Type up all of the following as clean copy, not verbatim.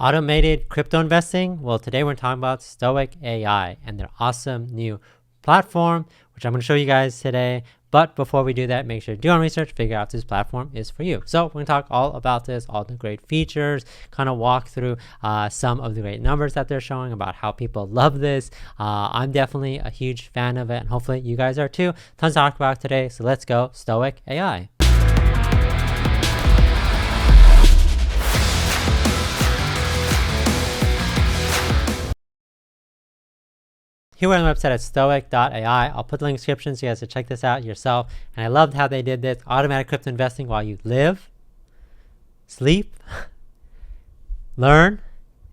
Automated crypto investing? Well, today we're talking about Stoic AI and their awesome new platform, which I'm going to show you guys today. But before we do that, make sure to do your research, figure out if this platform is for you. So we're going to talk all about this, all the great features, kind of walk through some of the great numbers that they're showing about how people love this. I'm definitely a huge fan of it, and hopefully you guys are too. Tons to talk about today, so let's go Stoic AI. Here we're on the website at Stoic AI. I'll put the link in the description so you guys can check this out yourself. And I loved how they did this. Automatic crypto investing while you live, sleep, learn,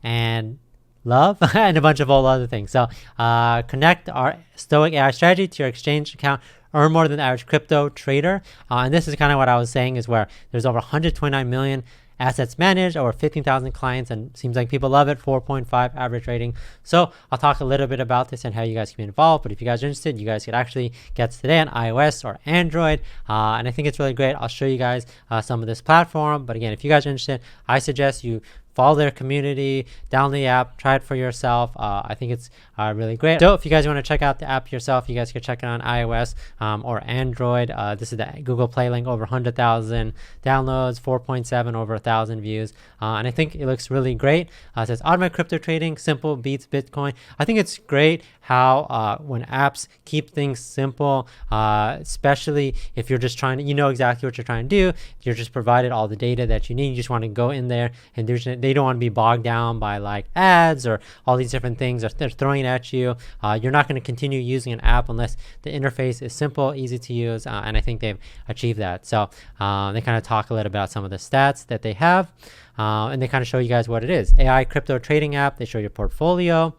and love, and a bunch of all other things. So connect our Stoic AI strategy to your exchange account. Earn more than the average crypto trader. And this is kind of what I was saying, is where there's over 129 million assets managed, over 15,000 clients, and seems like people love it. 4.5 average rating. So I'll talk a little bit about this and how you guys can be involved. But if you guys are interested, you guys could actually get this today on iOS or Android. And I think it's really great. I'll show you guys some of this platform. But again, if you guys are interested, I suggest you follow their community, download the app, try it for yourself. I think it's really great. So if you guys want to check out the app yourself, you guys can check it on iOS or Android. This is the Google Play link, over 100,000 downloads, 4.7 over 1,000 views. And I think it looks really great. It says automatic crypto trading, simple, beats Bitcoin. I think it's great how when apps keep things simple, especially if you're just trying to, you know exactly what you're trying to do. You're just provided all the data that you need. You just want to go in there and they don't want to be bogged down by like ads or all these different things they're throwing it at you. You're not going to continue using an app unless the interface is simple, easy to use, and I think they've achieved that. So they kind of talk a little about some of the stats that they have, and they kind of show you guys what it is. AI crypto trading app. They show your portfolio,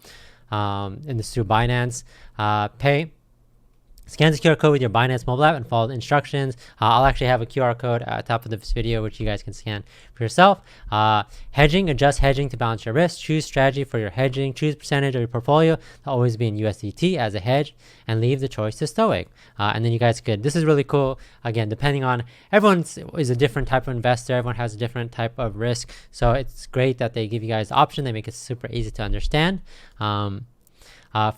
and this through Binance Pay. Scan the QR code with your Binance mobile app and follow the instructions. I'll actually have a QR code at the top of this video, which you guys can scan for yourself. Hedging, adjust hedging to balance your risk. Choose strategy for your hedging. Choose percentage of your portfolio to always be in USDT as a hedge, and leave the choice to Stoic. And then you guys could, this is really cool. Again, depending on, everyone is a different type of investor. Everyone has a different type of risk. So it's great that they give you guys the option. They make it super easy to understand.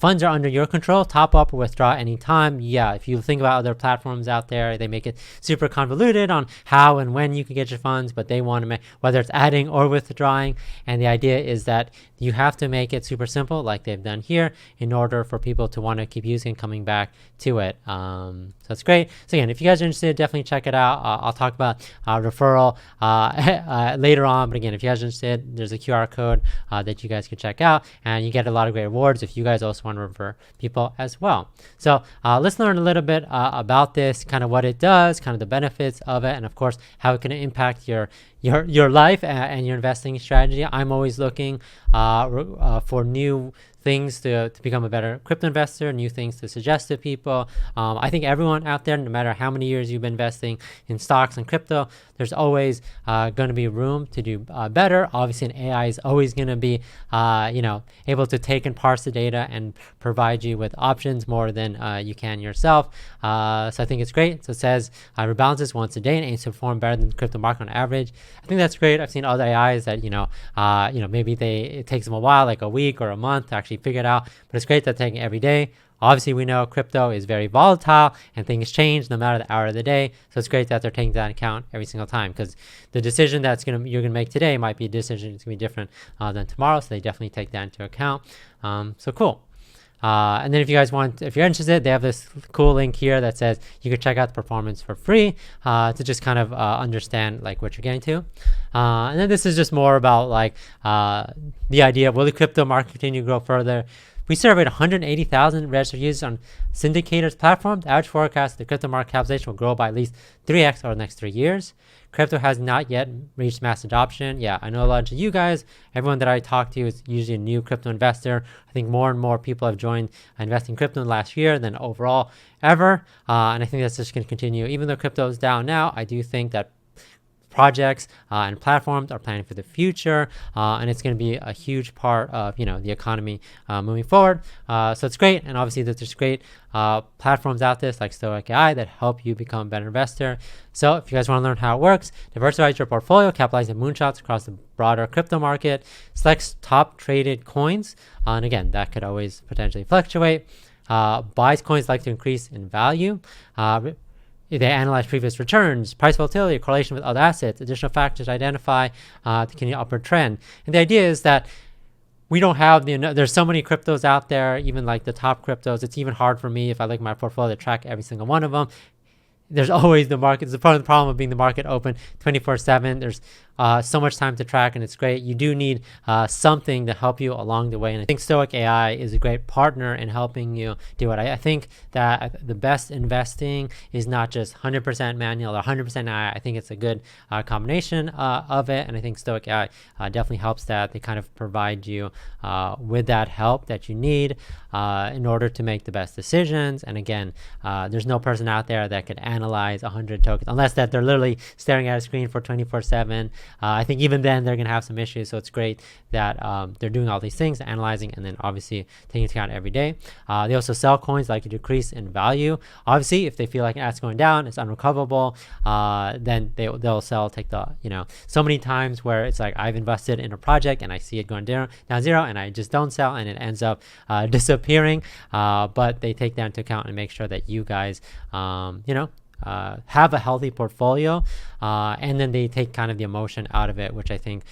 Funds are under your control. Top up or withdraw anytime. Yeah, if you think about other platforms out there, they make it super convoluted on how and when you can get your funds, but they want to make, whether it's adding or withdrawing. And the idea is that you have to make it super simple, like they've done here, in order for people to want to keep using and coming back to it. So it's great. So again, if you guys are interested, definitely check it out. I'll talk about referral later on. But again, if you guys are interested, there's a QR code that you guys can check out, and you get a lot of great rewards if you guys also want to refer people as well. So let's learn a little bit about this, kind of what it does, kind of the benefits of it, and of course how it can impact your life and your investing strategy. I'm always looking for new things to become a better crypto investor, new things to suggest to people. I think everyone out there, no matter how many years you've been investing in stocks and crypto, there's always going to be room to do better. Obviously, an AI is always going to be, able to take and parse the data and provide you with options more than you can yourself. So I think it's great. So it says rebalances once a day and aims to perform better than the crypto market on average. I think that's great. I've seen other AIs that maybe it takes them a while, like a week or a month, to actually figure it out. But it's great that they're taking it every day. Obviously, we know crypto is very volatile and things change no matter the hour of the day. So it's great that they're taking that into account every single time, because the decision you're gonna make today might be a decision that's gonna be different than tomorrow. So they definitely take that into account. So cool. And then if you're interested, they have this cool link here that says you can check out the performance for free to just kind of understand like what you're getting to. And then this is just more about like the idea of, will the crypto market continue to grow further? We surveyed 180,000 registered users on Syndicator's platform. The average forecast the crypto market capitalization will grow by at least 3x over the next 3 years. Crypto has not yet reached mass adoption. Yeah, I know a lot of you guys, everyone that I talk to is usually a new crypto investor. I think more and more people have joined investing in crypto in the last year than overall ever. And I think that's just going to continue. Even though crypto is down now, I do think that projects and platforms are planning for the future, and it's going to be a huge part of the economy moving forward. So it's great, and obviously there's great platforms out there like Stoic AI that help you become a better investor. So if you guys want to learn how it works, diversify your portfolio, capitalize on moonshots across the broader crypto market, select top traded coins, and again, that could always potentially fluctuate. Buys coins like to increase in value. They analyze previous returns, price volatility, correlation with other assets, additional factors to identify the continued upward trend. And the idea is that we don't have there's so many cryptos out there, even like the top cryptos. It's even hard for me if I look at my portfolio to track every single one of them. There's always the market. It's part of the problem of being the market open 24/7. There's so much time to track, and it's great. You do need something to help you along the way, and I think Stoic AI is a great partner in helping you do it. I think that the best investing is not just 100% manual or 100% AI. I think it's a good combination of it, and I think Stoic AI definitely helps that. They kind of provide you with that help that you need in order to make the best decisions. And again, there's no person out there that could analyze 100 tokens unless that they're literally staring at a screen for 24/7. I think even then they're going to have some issues. So it's great that they're doing all these things, analyzing, and then obviously taking into account every day. They also sell coins like a decrease in value. Obviously, if they feel like an asset's going down, it's unrecoverable, then they'll sell, take the, so many times where it's like I've invested in a project and I see it going down zero and I just don't sell and it ends up disappearing. But they take that into account and make sure that you guys, have a healthy portfolio, and then they take kind of the emotion out of it, which I think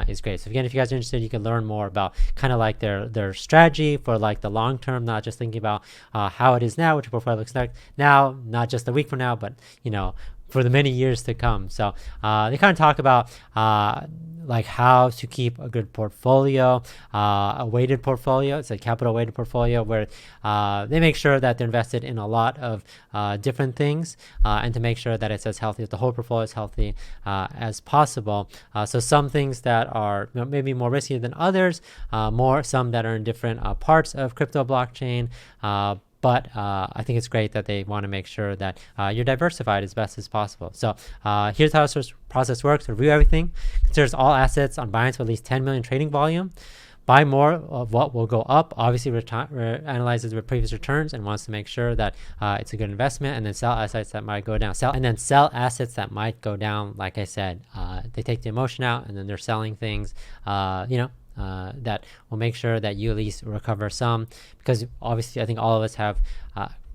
is great. So again, if you guys are interested, you can learn more about kind of like their strategy for like the long term, not just thinking about how it is now, what your portfolio looks like now, not just a week from now, but for the many years to come. So they kind of talk about like how to keep a good portfolio, a weighted portfolio. It's a capital weighted portfolio where they make sure that they're invested in a lot of different things, and to make sure that it's as healthy, as the whole portfolio is healthy as possible. So some things that are maybe more risky than others, some that are in different parts of crypto blockchain. But I think it's great that they want to make sure that you're diversified as best as possible. So here's how this process works. Review everything. Considers all assets on Binance with at least 10 million trading volume. Buy more of what will go up. Obviously, analyzes the previous returns and wants to make sure that it's a good investment. And then sell assets that might go down. Sell assets that might go down. Like I said, they take the emotion out, and then they're selling things. That will make sure that you at least recover some, because obviously I think all of us have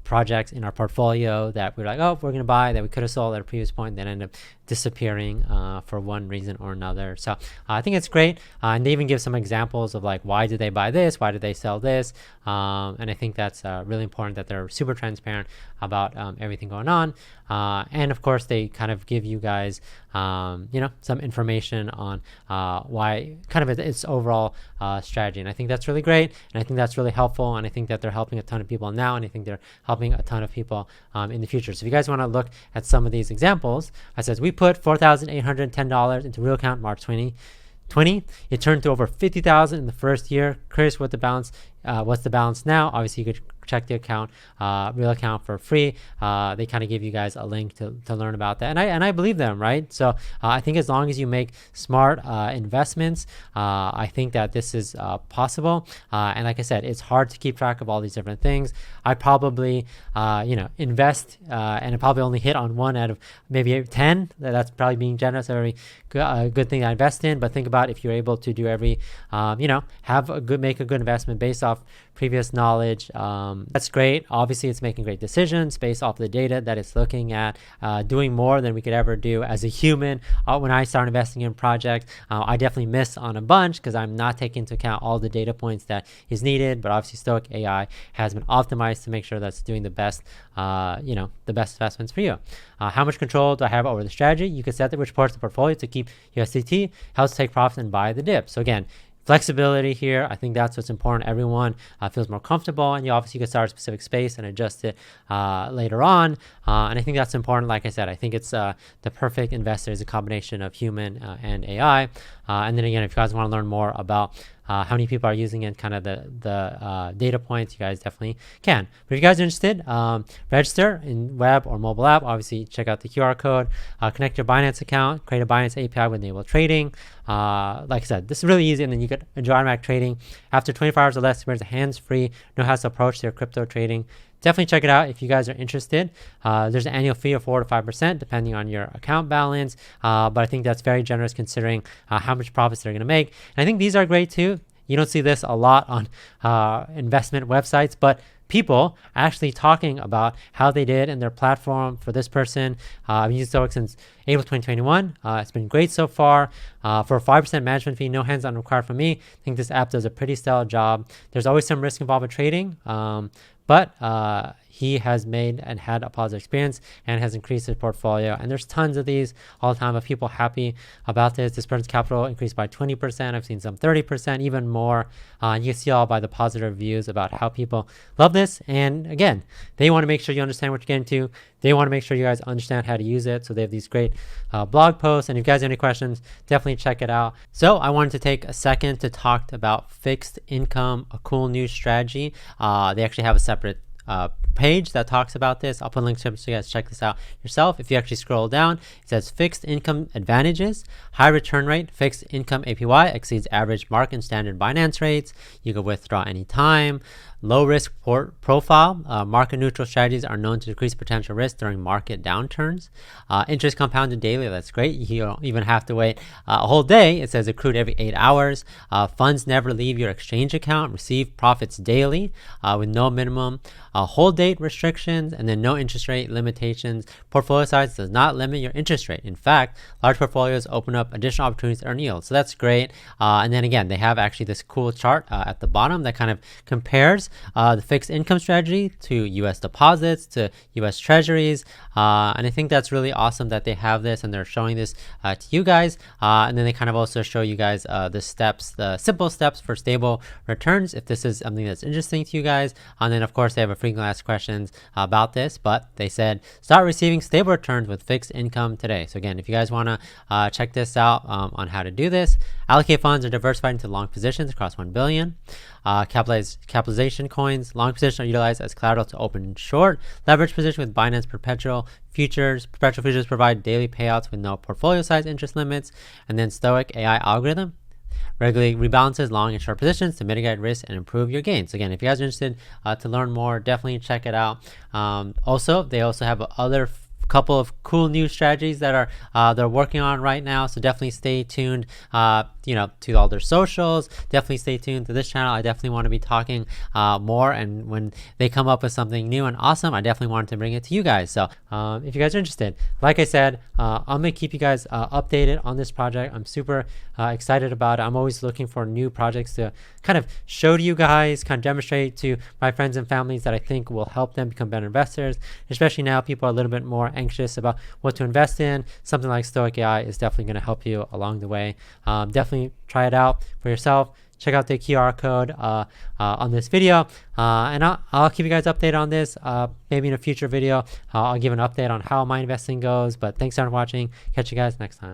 projects in our portfolio that we're like, oh, we're going to buy that we could have sold at a previous point, then end up disappearing for one reason or another. So I think it's great. And they even give some examples of like, why did they buy this? Why did they sell this? And I think that's really important that they're super transparent about everything going on. And of course, they kind of give you guys, some information on why kind of its overall strategy. And I think that's really great. And I think that's really helpful. And I think that they're helping a ton of people now. And I think they're helping a ton of people in the future. So if you guys want to look at some of these examples, I says we put $4,810 into real account March 2020. It turned to over 50,000 in the first year. Curious what the balance, what's the balance now? Obviously, you could check the account, real account for free. They kind of give you guys a link to learn about that. And I believe them, right? So I think as long as you make smart investments, I think that this is possible. And like I said, it's hard to keep track of all these different things. I probably, invest and it probably only hit on one out of maybe 10. That's probably being generous, a very good thing to invest in. But think about if you're able to do make a good investment based off previous knowledge. That's great. Obviously, it's making great decisions based off the data that it's looking at, doing more than we could ever do as a human. When I start investing in projects, I definitely miss on a bunch because I'm not taking into account all the data points that is needed. But obviously, Stoic AI has been optimized to make sure that's doing the best, the best investments for you. How much control do I have over the strategy? You can set which parts of the portfolio to keep USDT, how to take profits and buy the dip. So again, flexibility here. I think that's what's important. Everyone feels more comfortable, and you obviously can start a specific space and adjust it later on. And I think that's important. Like I said, I think it's the perfect investor is a combination of human and AI. And then again, if you guys want to learn more about how many people are using it, kind of the data points, you guys definitely can. But if you guys are interested, register in web or mobile app. Obviously, check out the QR code, connect your Binance account, create a Binance API with enable trading. Like I said, this is really easy, and then you could enjoy automatic trading. After 24 hours or less, experience hands-free, know how to approach their crypto trading. Definitely check it out if you guys are interested. There's an annual fee of 4 to 5% depending on your account balance, but I think that's very generous considering how much profits they're going to make. And I think these are great too. You don't see this a lot on investment websites, but people actually talking about how they did in their platform. For this person, I've used Stoic since April 2021. It's been great so far. For a 5% management fee, no hands-on required from me. I think this app does a pretty stellar job. There's always some risk involved with trading, but he has made and had a positive experience and has increased his portfolio. And there's tons of these all the time of people happy about this. This person's capital increased by 20%. I've seen some 30%, even more. You can see all by the positive reviews about how people love this. And again, they want to make sure you understand what you're getting to. They want to make sure you guys understand how to use it. So they have these great blog posts. And if you guys have any questions, definitely check it out. So I wanted to take a second to talk about fixed income, a cool new strategy. They actually have a separate page that talks about this. I'll put a link to it so you guys check this out yourself. If you actually scroll down, it says fixed income advantages, high return rate, fixed income APY exceeds average market and standard Binance rates. You can withdraw anytime. Low risk profile. Market neutral strategies are known to decrease potential risk during market downturns. Interest compounded daily. That's great. You don't even have to wait a whole day. It says accrued every 8 hours. Funds never leave your exchange account. Receive profits daily with no minimum hold date restrictions, and then no interest rate limitations. Portfolio size does not limit your interest rate. In fact, large portfolios open up additional opportunities to earn yield. So that's great. And then again, they have actually this cool chart at the bottom that kind of compares the fixed income strategy to US deposits, to US treasuries. And I think that's really awesome that they have this and they're showing this to you guys. And then they kind of also show you guys the steps, the simple steps for stable returns, if this is something that's interesting to you guys. And then of course they have a frequently asked questions about this, but they said start receiving stable returns with fixed income today. So again, if you guys want to check this out on how to do this, allocate funds are diversified into long positions across 1 billion. Capitalization coins, long positions are utilized as collateral to open short. Leverage position with Binance perpetual futures. Perpetual futures provide daily payouts with no portfolio size interest limits. And then Stoic AI algorithm regularly rebalances long and short positions to mitigate risk and improve your gains. So again, if you guys are interested to learn more, definitely check it out. Also, they also have other couple of cool new strategies that are they're working on right now, so definitely stay tuned to all their socials. Definitely stay tuned to this channel. I definitely want to be talking more, and when they come up with something new and awesome, I definitely wanted to bring it to you guys. So if you guys are interested, like I said, I'm gonna keep you guys updated on this project. I'm super excited about it. I'm always looking for new projects to kind of show to you guys, kind of demonstrate to my friends and families that I think will help them become better investors, especially now people are a little bit more anxious about what to invest in. Something like Stoic AI is definitely going to help you along the way. Definitely try it out for yourself. Check out the QR code on this video, and I'll keep you guys updated on this. Maybe in a future video, I'll give an update on how my investing goes. But thanks for watching. Catch you guys next time.